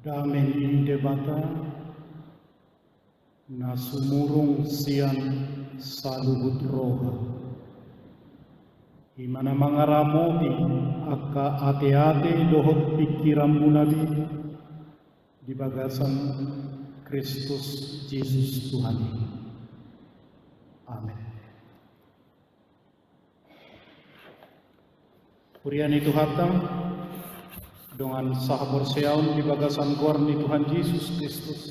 damen in debata na sumurong siyan sa lubot roha. Imana mangaramobi aka ate-ate dohot pikiran munabi di bagasan Kristus Yesus Tuhan. Amin. Kurian itu hatang dengan sahabat seaun di bagasan gorni Tuhan Yesus Kristus.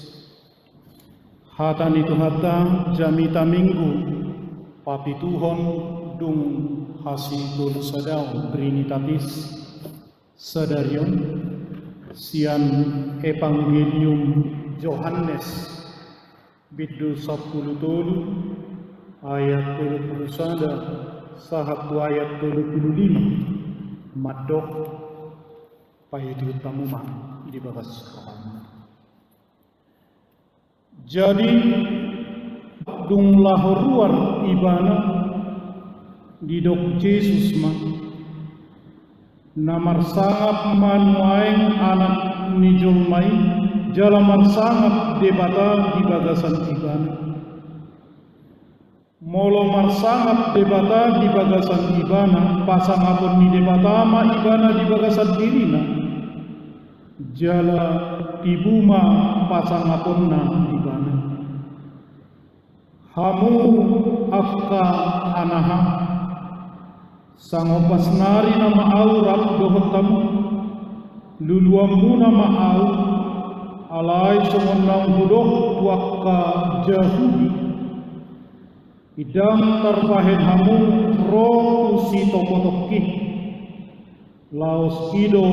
Hatan itu hatang jamita minggu papi Tuhan dung hasidul sadaun trinitatis sadarion sian Evangelium Yohanes biddu 10 ayat 31 sahatu ayat 25 madok payudi tamuma di bagas kawan. Jadi dung lahoruar ibana di dok Yesus ma namar sangap manuaeng anak nijolmai jalamar sangap debata di bagasan ibana. Molo marsangap debata di bagasan ibana, pasang apun ni debata ma ibana di bagasan dirina. Jala tibuma pasang apun na ibana. Hamu afka anaha, sangopas nari na maau rap dohotamu, luluammu na maau, alay sumunang hudoh tuakka jahudi. Idang terbahen hamu roh si tokotoki laos ido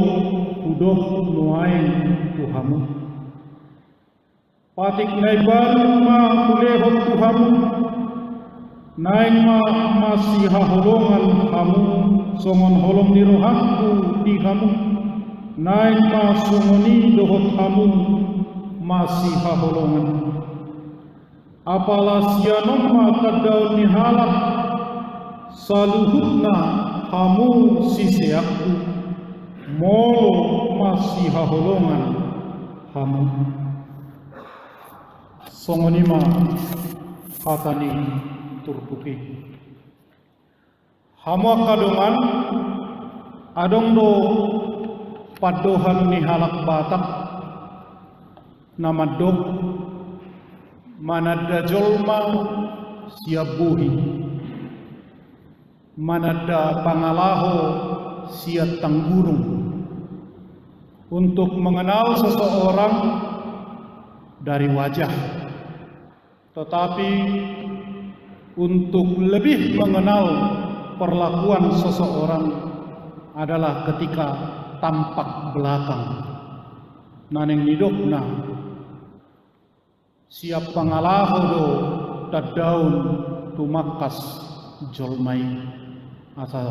udoh nuaeng tuhamu patik nai baru ma kulehot tuhamu naing ma masih haholongan hamu songon holong di rohanku di hamu naing ma songoni dohot hamu masih haholongan. Apalah sianom maka daun nihalak saluhutna hamu siseakku molo masih haholongan hamu songonima hatani turpuki hamu kadongan adong do padohan nihalak batak nama dog manada jolma siap buhi, manada pangalaho siap tanggurung. Untuk mengenal seseorang dari wajah, tetapi untuk lebih mengenal perlakuan seseorang adalah ketika tampak belakang. Naneng nidokna siap pangalahodo tadaun tumakas jolmai asal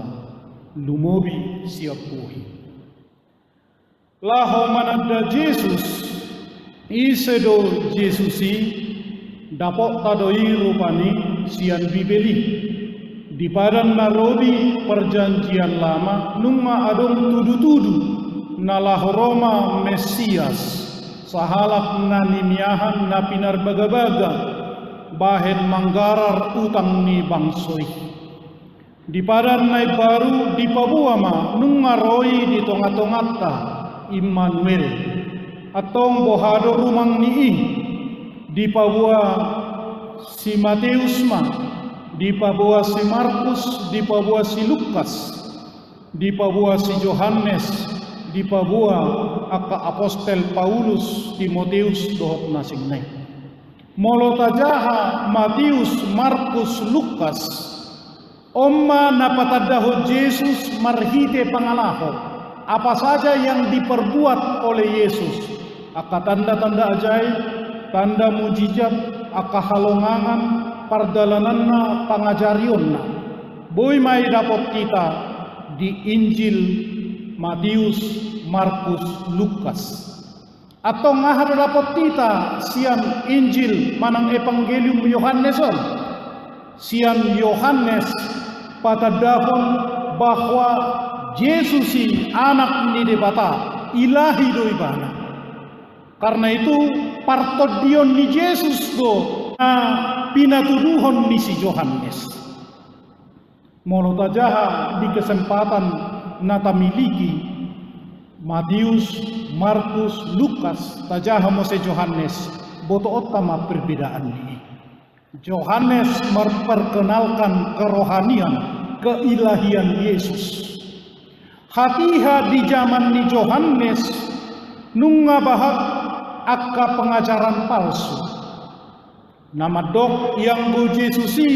lumobi siap buhi. Laho manada Yesus isedo Yesusi dapok tadoi rupani sian bibeli di padang narobi perjanjian lama nungma adong tudu-tudu nalahoroma Mesias sahalak nanimiahan na pinarbaga-baga bahen manggarar utang ni bangsoi di padan nai baru di pabuama nung maroi di tonga-tongata Immanuel atong bohado rumang nii di pabua si Matius ma di pabua si Markus di pabua si Lukas di pabua si Yohanes di pabua aka apostel Paulus Timoteus dohot nasingnay molo tajaha Matius Markus Lukas omma napatadahot Yesus marhite pangalaho apa saja yang diperbuat oleh Yesus aka tanda-tanda ajaib tanda mujizat aka halongangan pardalananna pangajarionna boy may dapot kita di Injil Matius, Markus, Lukas. Atau ngahar dapat kita siam Injil manang Evangelium Yohaneson. Siam Yohanes patadahon bahwa Yesusi anak ni debata ilahi do ibana. Karena itu partodion ni Yesus do pinatuduhon ni si Yohanes. Molo tajaha di kesempatan nata miliki Matius, Markus, Lukas tajaha mo si Yohanes boto utama perbedaan ini. Yohanes memperkenalkan kerohanian, keilahian Yesus. Hatiha di zaman ni Yohanes nunga bahag akka pengajaran palsu. Nama dok yang go Yesusi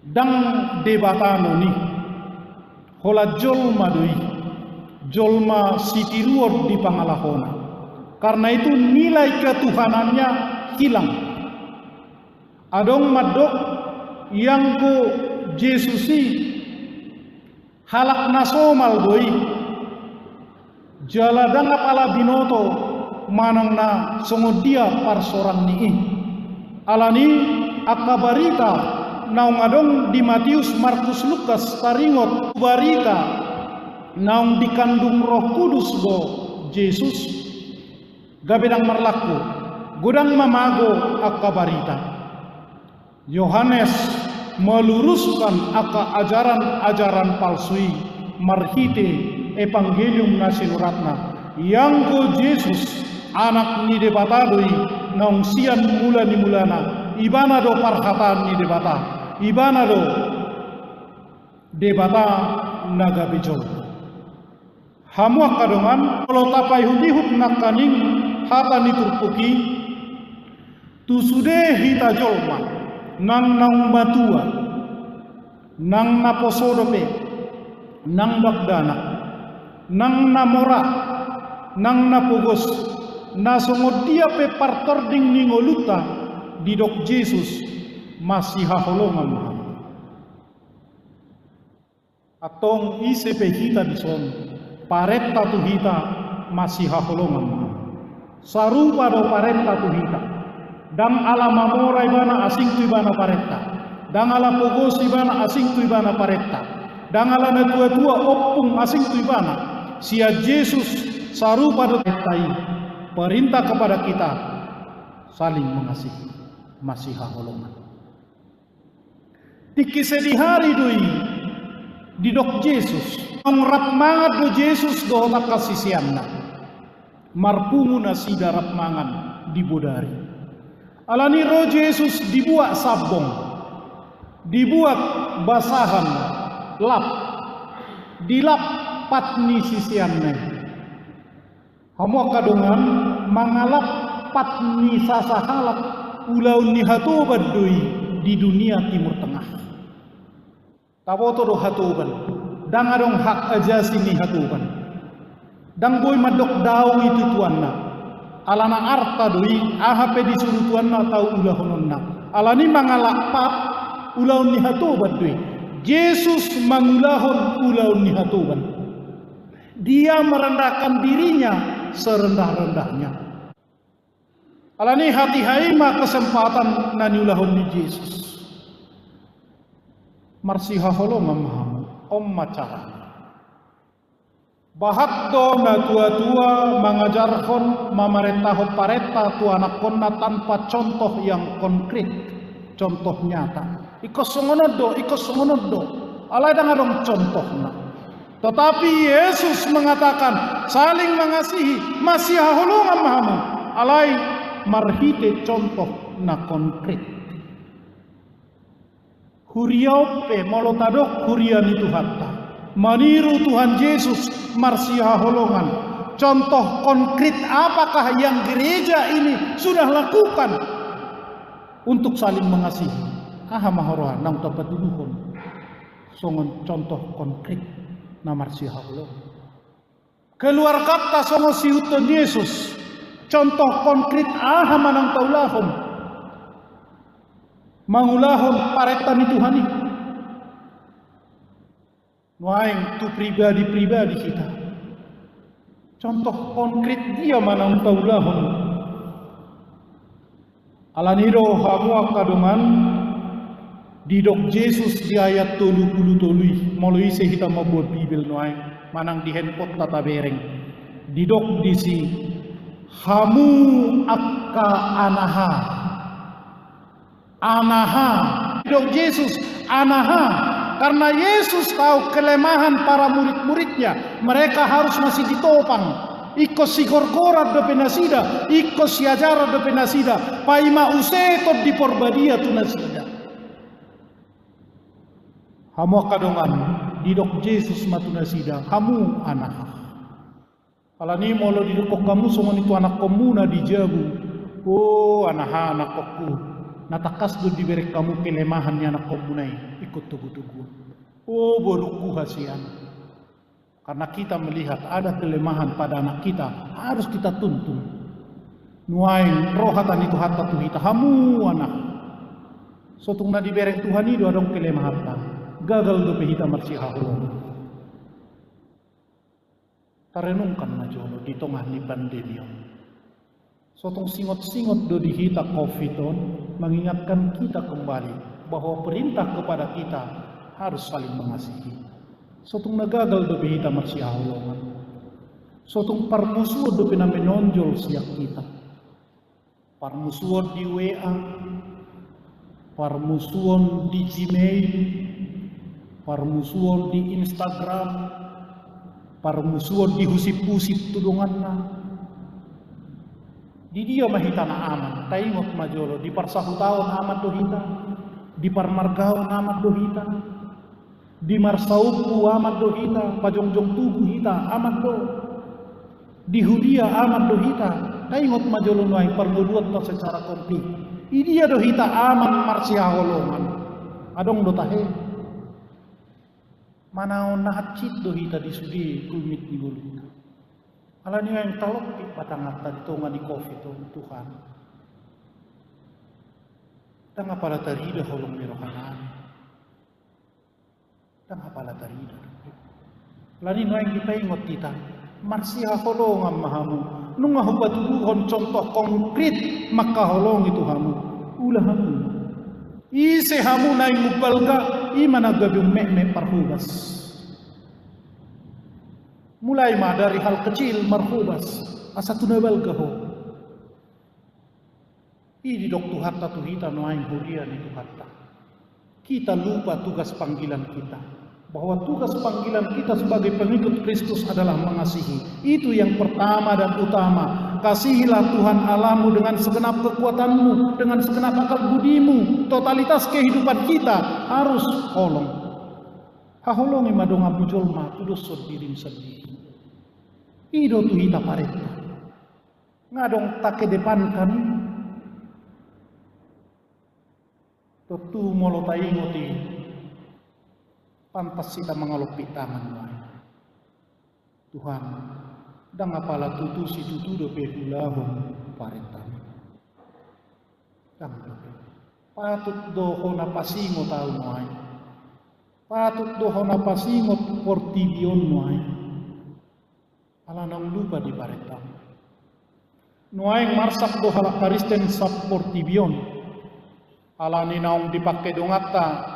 dang debatano ni. Hola jolma doi. Jolma sitiruot di pangalahona. Karena itu nilai ketuhanannya hilang. Adong madok yang go Yesusi halak nasomal doi. Jaladang apala binoto manang na songodia parsorang ni. Alani akabarita naung adong di Matius, Markus, Lukas taringot barita naung dikandung Roh Kudus do Yesus gabedang merlaku godang mamago akabarita. Yohanes meluruskan aka ajaran-ajaran palsui marhite evangelium na sinuratna yang go Yesus anak ni debatadoi naung sian mula ni mulana ibana do parhatan ni debata ibana do debata naga bejol hamuak kadongan kalau tapai hudihut nakaning hata ni turpuki tu sude hita jolma nang naung batua nang naposodope nang bagdana nang namora nang napugos nasongodia pe partording ningoluta didok Yesus masih haholongan atong ise pe hita dison paretta tu hita masih haholongan sarupa do paretta tu hita dang ala mamora ibana asing tu ibana paretta dang ala pogos ibana asing tu ibana paretta dang ala na tua-tua opung asing tu ibana sia Yesus sarupa do tai perintah kepada kita saling mengasihi masih haholongan tikise di hari doi didok Yesus ngrap mangat do Yesus do tak kasisianna marpungu nasi darap mangan di bodari alani roh Yesus dibuat sabong dibuat basahan lap dilap patni sisianne hamo kadungan mangalap patni sasahalap ulau ni hatoban doi di dunia Timur Tengah tawoto do hatoban dang adong hak aja sini hatoban dang boy madok daw itu tuanna alana arta doi ahape disuruh tuanna tau ulahononna alani mangalap pat ulau ni hatoban doi Yesus mangulahon ulau ni hatoban dia merendahkan dirinya serendah-rendahnya. Alani hati haima kesempatan naniulahon ni Yesus. Marsiha holongan mahamu om macara. Bahak do na tua-tua mengajarkan mamaretaho pareta tu anak konna tanpa contoh yang konkret, contoh nyata. Ikos songonodo. Alai dangadong contohna. Tetapi Yesus mengatakan saling mengasihi masih haholongan mahamu alai marhite contoh na konkret huriope molotadok hurian itu hatta maniru Tuhan Yesus masih haholongan contoh konkret apakah yang gereja ini sudah lakukan untuk saling mengasihi mahorohan nang tempat duduhon songon contoh konkret namar si Allah. Keluar kata songo si uton Yesus. Contoh konkret manang taulahon. Mangulahon paretan itu hani. Nuaing tu pribadi-pribadi kita. Contoh konkret dia manang taulahon. Alaniro hamuak kadungan didok Yesus di ayat 30 melalui sehita mabuat Bibel noai manang di handphone tata bereng didok di si Hamu akka anaha. Anaha. Dok Yesus anaha. Karena Yesus tahu kelemahan para murid-muridnya. Mereka harus masih ditopang. Iko si gorgora do penasida, iko si ajara do penasida, paima useto di porbadia tu nasida. Hamu kadongan didok Yesus matu nasida, hamu anak. Alani molo didok kamu songon itu anak komuna di Jabu. Oh anak kokku, natakas do diberi kamu kelemahannya anak komunai, ikut tugu-tugu. Oh boruku hasian. Karena kita melihat ada kelemahan pada anak kita, harus kita tuntun. Nuain rohatan itu hatta tuhita hamu anak. Sotung na dibereng Tuhan itu ada kelemahan. Gagal do pehita marsiha hulong. Tarenungkan na jolo di tengah ni pandemi. Sotung singot-singot do dihita COVID-on mengingatkan kita kembali bahwa perintah kepada kita harus saling mengasihi. Sotung nagagal do behita marsiahulongan. Sotung parmusuo do pina menonjol siak kita. Parmusuo di WA, parmusuo di Gmail, parmusuo di Instagram, parmusuo di husip-husip tudunganna. Di dia mahitana aman, taingot majolo di parsahutaon amat do hita, di parmargaon amat do hita. Di marsaupu amat do hita, pajongjong tugu hita amat do. Di Hudia amat do hita, kaingot majolo nuai perluduat to secara komplit. Idia do hita aman marsia holongan. Adong do tahe. Manaon nahacit do hita di sudi kulmit di gulut. Alani yang talok di patangat tadi tonga di covid to Tuhan. Tanga para tarida holong ni rohanani. Tang apala tarida. Lani noeng kita ingot kita. Marsiha holongan mahamu. Nung ahubatuhon contoh konkret maka holong itu hamu. Ulah hamu. Ise hamu naing mubalga imana gabung me parhubas. Mulai mah dari hal kecil marhubas. Asa tunabalga ho. Ini doktu hatta tuhita noeng hurian itu hatta. Kita lupa tugas panggilan kita. Bahwa tugas panggilan kita sebagai pengikut Kristus adalah mengasihi. Itu yang pertama dan utama. Kasihilah Tuhan Allahmu dengan segenap kekuatanmu, dengan segenap akal budimu. Totalitas kehidupan kita harus holong. Haholongi madonga bujolma kudus dirim sendiri. Ido tuhita pareta. Ngadong take depan kan. Tentu molo taingoti pantas kita mengalupi tangan Tuhan dang apala tutusi tutudo pedulahon parentam dang patut doho na pasingo tao noay patut doho na pasingo portibion noay ala nang lupa di parentam noay marsak do halak karisten sa portibion alani naong dipakai dongata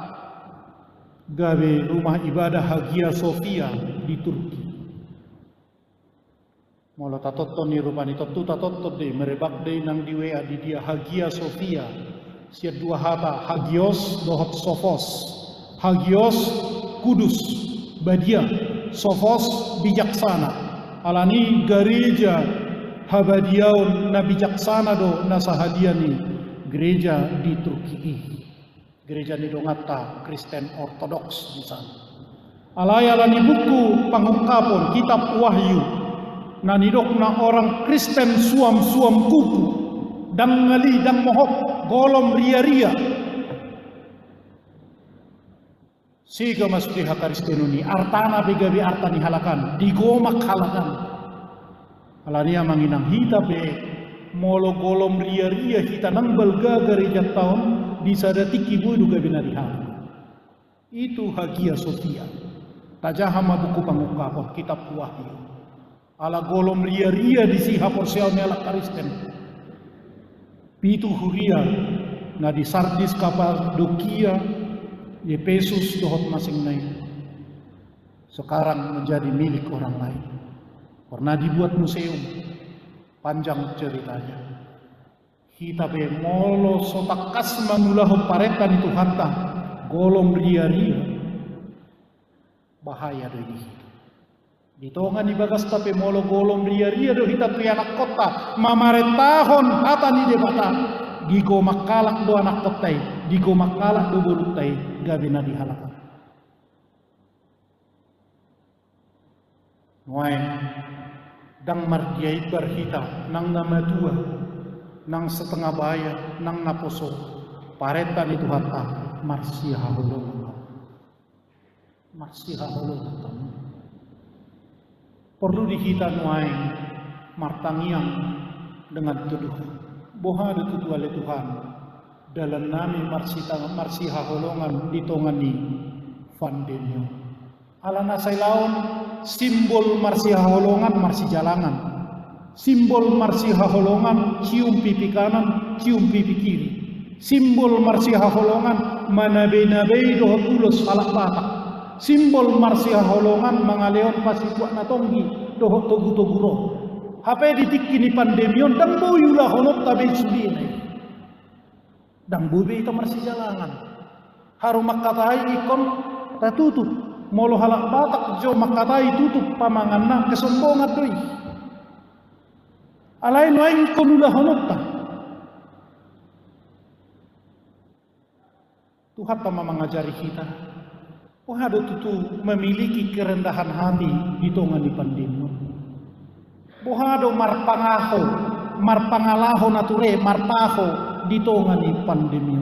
gawe rumah ibadah Hagia Sophia di Turki. Molo tatotto ni rupani totu tatotto de merebak de nang di WA di dia Hagia Sophia. Sia dua hata Hagios dohot Sophos. Hagios kudus, badia, Sophos bijaksana. Alani gereja habadiaun na bijaksana do nasahadiani. Gereja di Turki, gereja di Dongata Kristen Ortodoks di sana. Alaya ni buku pangungkapon kitab Wahyu. Nanidok na orang Kristen suam kuku, dang ngali dang mohok golom ria. Siga masbiha Kristenuni artana begawi artani halakan, digomak halakan. Alania manginang hita be molo golom ria kita nambal gereja tahun di sadatiki budu gabinarihan. Itu Hagia Sophia. Tajahama buku pangungkapon kitab Wahyu. Ala golom ria di siha porsial melak Kristen. Pitu huria na di Sardis Kapadokia, Efesus dohot masing naik. Sekarang menjadi milik orang lain. Pernah dibuat museum. Panjang ceritanya. Kita be molo sotakas manulah paretan itu hatta golong ria-ria. Bahaya do ini. Ditongan di bagas tapi molo golong ria-ria do hita tu anak kota mamaretahon hata ni debata. Gigo makalak do anak kotai, gigo makalak do bulutai gabina dihalakan. Nuai dang mardiai berhita nang nama dua nang setengah baya nang naposo paretan itu hatta marsiha holong perlu dihita nuai martangiang dengan tuduh boha dituduh oleh Tuhan dalam nami marsiha holongan ditongani pandemio alana sailaon simbol marsiha holongan marsi jalangan, simbol marsiha holongan cium pipi kanan, cium pipi kiri, simbol marsiha holongan manabe-nabe doh tulus falak batak, simbol marsiha holongan mangaleon pasikuak natonggi doh togu-toguro. Hape ditikini pandemion dang boyulah honok tabe sudine, dang bobe itu marsi jalangan, harum makatai ikon tatutup. Molo halak batak jo makatai tutup pamanganna kesombongan doi. Alain lain konulah honota. Tuhan tama mengajari kita. Pohado tutu memiliki kerendahan hati di tongan di pandemi. Pohado marpangalaho nature marpaho di tongan di pandemi.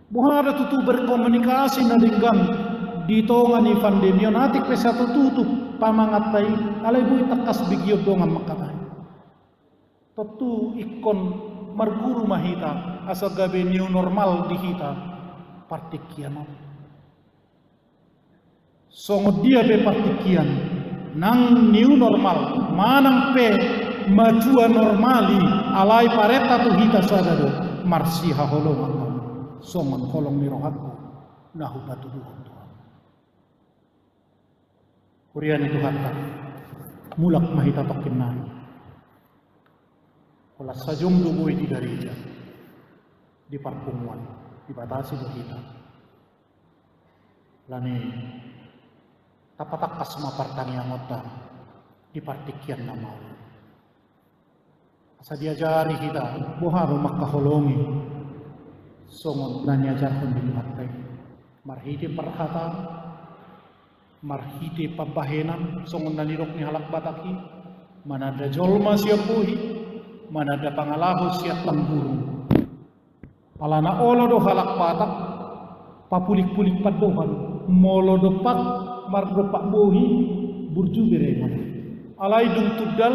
Pohado tutu berkomunikasi nadinggan di tongan ni pandemion atik pesa tutup pamangatai alai bui takas bigio dongan makatai tetu ikon marguru mahita asa gabe new normal di hita partikian songo dia be partikian nang new normal manang pe majua normali alai pareta tu hita sadado marsiha holongan songon holong ni rohatku nahu batu duhon Kurian itu hatta mulak mahita tokin nai. Kala sajung dubui di gereja di pertemuan dibatasi do kita. Lani tapatak asma partangnya ngota di partikian nama. Asa diajari kita boharo makaholongi songon dan diajarkan di partai. Marhiti perhata marhite pabahenan songon nanirok ni halak bataki manada jolma siap buhi manada pangalaho siap langguru alana olo do halak batak papulik-pulik padohan molo do pak mardo pak buhi burju bereman alai dung tudal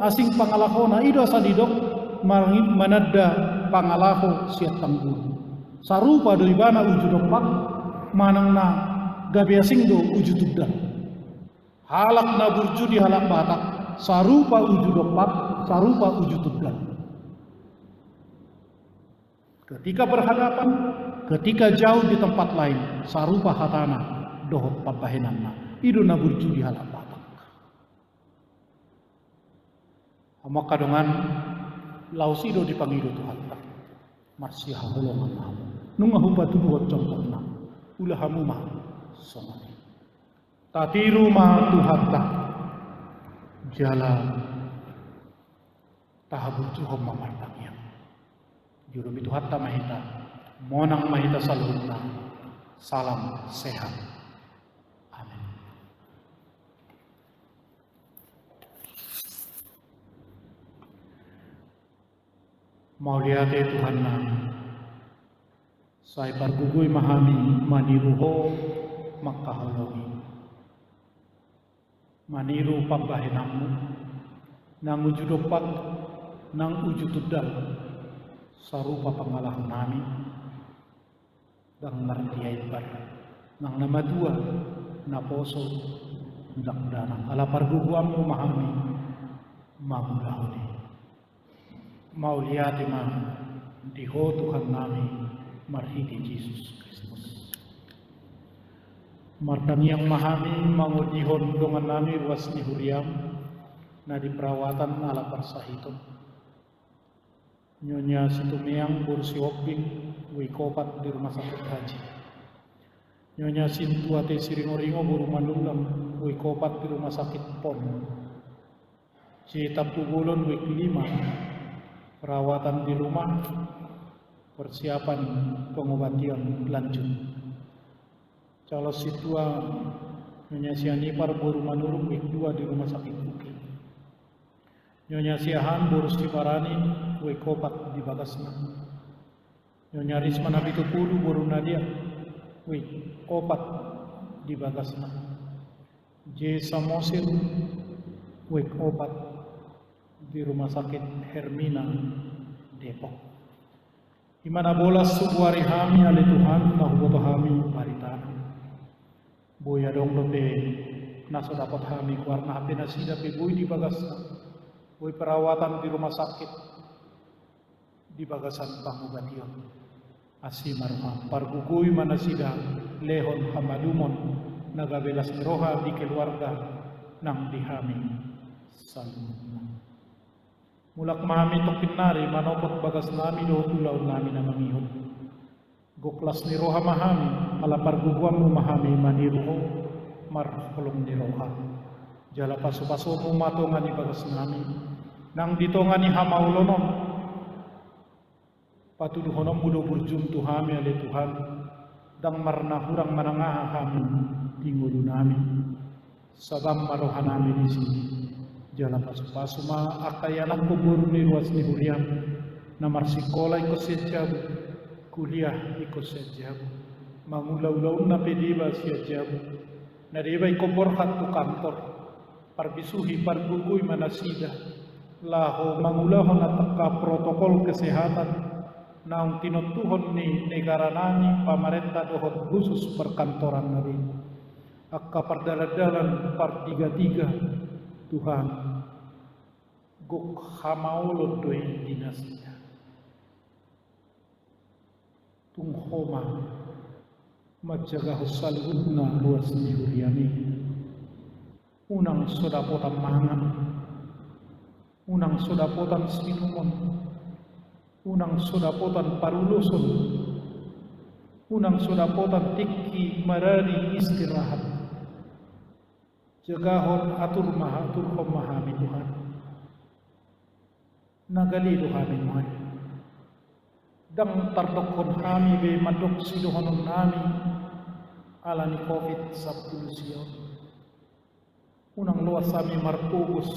asing pangalahona ido sadidok manada pangalaho siap langguru sarupa do ibana ujud pak manang na gabe asing do wujud tudal halak na burju di halak batak sarupa wujud dopat sarupa wujud tudal ketika berhadapan ketika jauh di tempat lain sarupa hatana dohot pabahenanna idu na burju di halak batak maka dengan lausido dipangido Tuhan marsiha holongan namu nungahu batu buat contohna ulahamu mah somani tatiru ma tuhatta jala tahabut juhom mamartangnya juru itu hatta mahita monang mahita salunna salam sehat amin. Mauliate Tuhan nami sai pargugui mahami maniruho makaholongi maniru pabahenamu nang ujudopat nang ujutudal sarupa pangalahan nami dang martiai bar nang nama dua naposo ndak danang ala parguguamu mahami mamulahuni mauliati ma diho Tuhan nami marhiti Yesus Kristus martang yang mahami mangudihon dongan nami ruas ni huriam na di perawatan ala persahito. Nyonya Situmeang Bursi Oping Wikopat di rumah sakit haji. Nyonya Sintuate Siringoringo Buru Mandulang Wikopat di rumah sakit PON. Cita Tugulon Wik 5 perawatan di rumah, persiapan pengobatan lanjut. Calo Situa Nyonya Sianipar Buru Manurung Wik 2 di rumah sakit Uki. Nyonya Siahan Buru Siparani Wikopat di Bagasna. Nyonya Risma Nabitupulu Buru Nadia Wikopat di Bagasna. J. Samosir Wikopat di rumah sakit Hermina Depok. Imana bolas subuari hami ale Tuhan mahuboto hami paritana. Boya dong dote naso dapat hami warna hape nasida pe boy di Bagasna. Boy perawatan di rumah sakit di Bagasan pangobation. Asi maruha pargugoy manasida lehon hamadumon nagabelas ni roha di keluarga nang dihami salunod. Mulak mahami tokpin nari manopot bagas nami do tulaw nami na mangihon. Goklas ni roha mahami ala parguguan mo mahami maniruho marholong ni roha. Jala paso-paso mo matongan ni bagas nami nang ditongan ni hamaulonon patuduhonom mudo burjum tuhami ale Tuhan dang marna hurang manangaha kami tingulu nami sabam maroha nami di sini. Jalan pasu-pasu ma akayanak ko buru ni ruas ni huriam na marsikola iko sedjabu kuliah iko sedjabu mangulaw-law na pediba siya jabu na diba iko borhat tu kantor parbisuhi pargugoy manasida laho mangulahon at taka protokol kesehatan naong tinutuhon ni negara nani pamarenta dohon khusus perkantoran nabi akka pardaladalan partiga-tiga Tuhan gok hamaulod doy dinasnya tunghoma majagah saludna ruas ni huriami unang sodapotan mangan unang sodapotan sinumon unang sodapotan paruluson unang sodapotan tiki marari istirahat. Jagahon atur mahami Tuhan. Nagali Tuhan Tuhan. Dang tardokon kami be madok sidohonon nami ala ni COVID-19. Unang luas kami marpubus.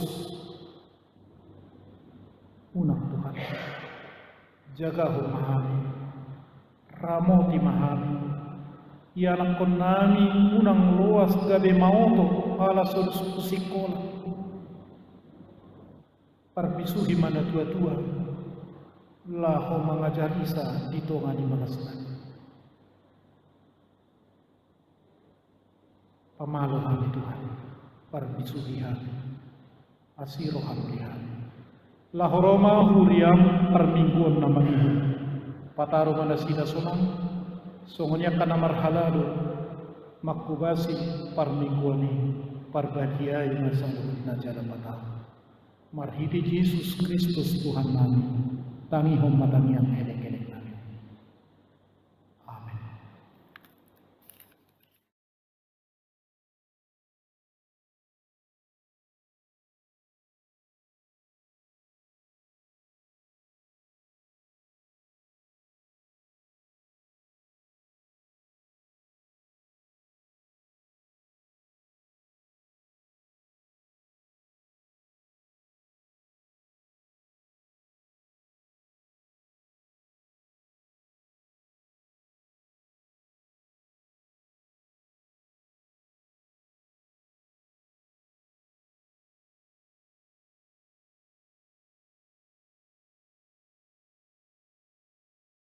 Unang Tuhan. Jagahon mahami. Ramoti mahami. Ianak kon nami unang luas gabe mauto ala solusu sikola parbisuhi mana tua-tua laho mengajar isa ditonga di Bagasna pamalu hami Tuhan parbisuhi hami asiro hami laho Roma huriam permingguan namanya pataru mana sida sonang songonya kana marhalado makubasi parmingguani parbadiai masalud na jala patah marhidi Yesus Kristus Tuhan nami tangi hom matangiang ele